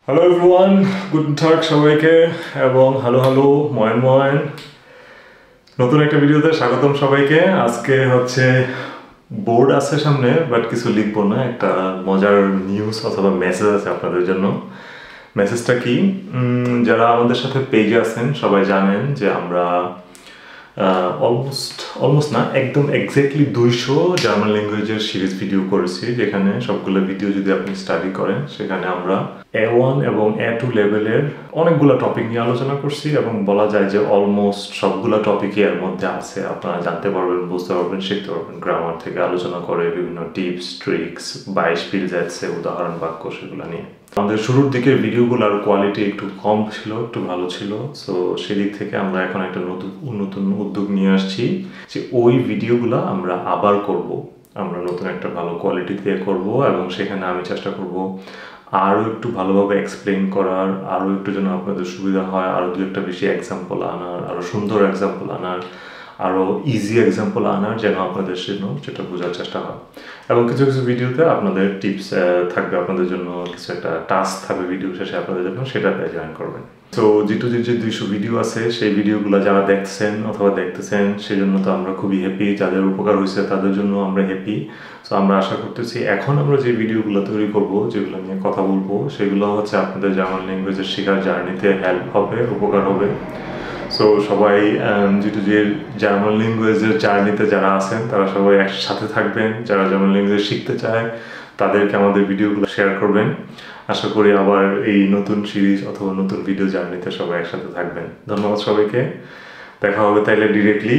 Hello everyone, গুডেন টাগ সবাইকে এবং hello hello ময়েন ময়েন। নতুন একটা ভিডিওতে স্বাগতম সবাইকে। আজকে হচ্ছে বোর্ড আছে সামনে, বাট কিছু লিখবো না, একটা মজার নিউজ অথবা মেসেজ আছে আপনাদের জন্য। মেসেজটা কি, যারা আমাদের সাথে পেজে আছেন সবাই জানেন যে আমরা অলমোস্ট না, একদম এক্স্যাক্টলি 200 জার্মান ল্যাঙ্গুয়েজের সিরিজ ভিডিও করেছি, যেখানে সবগুলো ভিডিও যদি আপনি স্টাডি করেন সেখানে আমরা A1 এবং A2 লেভেলের অনেকগুলো টপিক নিয়ে আলোচনা করছি এবং বলা যায় যে অলমোস্ট সবগুলো টপিকই এর মধ্যে আছে। আপনারা জানতে পারবেন, বুঝতে পারবেন, শিখতে পারবেন। গ্রামার থেকে আলোচনা করে বিভিন্ন টিপস ট্রিক্স, 22 যাচ্ছে উদাহরণ বাক্য, সেগুলো নিয়ে। আমাদের শুরুর দিকের ভিডিওগুলোর কোয়ালিটি একটু কম ছিল, একটু ভালো ছিল। সো সেদিক থেকে আমরা এখন একটা নতুন উদ্যোগ নিয়ে আসছি যে ওই ভিডিওগুলো আমরা আবার করব। আমরা নতুন একটা ভালো কোয়ালিটি দিয়ে করব এবং সেখানে আমি চেষ্টা করব আরও একটু ভালোভাবে এক্সপ্লেন করার, আরও একটু যেন আপনাদের সুবিধা হয়, আরও দু একটা বেশি এক্সাম্পল আনার, আরও সুন্দর এক্সাম্পল আনার, আরও ইজি এক্সাম্পল আনার, যেন আপনাদের সেটা বোঝার চেষ্টা হয়। এবং কিছু কিছু ভিডিওতে আপনাদের টিপস থাকবে, আপনাদের জন্য কিছু একটা টাস্ক থাকবে ভিডিও শেষে আপনাদের জন্য, সেটাতে জয়েন করবেন। তো জিটুজির যে 200 ভিডিও আছে সেই ভিডিওগুলো যারা দেখছেন অথবা দেখতেছেন সেই জন্য তো আমরা খুবই হ্যাপি, যাদের উপকার হয়েছে তাদের জন্য আমরা হ্যাপি। সো আমরা আশা করতেছি এখন আমরা যে ভিডিওগুলো তৈরি করব, যেগুলো নিয়ে কথা বলবো, সেগুলো হচ্ছে আপনাদের জার্মান ল্যাঙ্গুয়েজের শেখার জার্নিতে হেল্প হবে, উপকার হবে। সো সবাই জিটুজির জার্মান ল্যাঙ্গুয়েজের জার্নিতে যারা আছেন তারা সবাই একসাথে থাকবেন। যারা জার্মান ল্যাঙ্গুয়েজ শিখতে চায় তাদেরকে আমাদের ভিডিওগুলো শেয়ার করবেন। আশা করি আবার এই নতুন সিরিজ অথবা নতুন ভিডিও জার্নিতে সবাই একসাথে থাকবেন। ধন্যবাদ সবাইকে। দেখা হবে তাইলে ডিরেক্টলি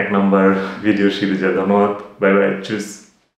1 নম্বর ভিডিও সিরিজে। ধন্যবাদ, বাই বাই, চুজ।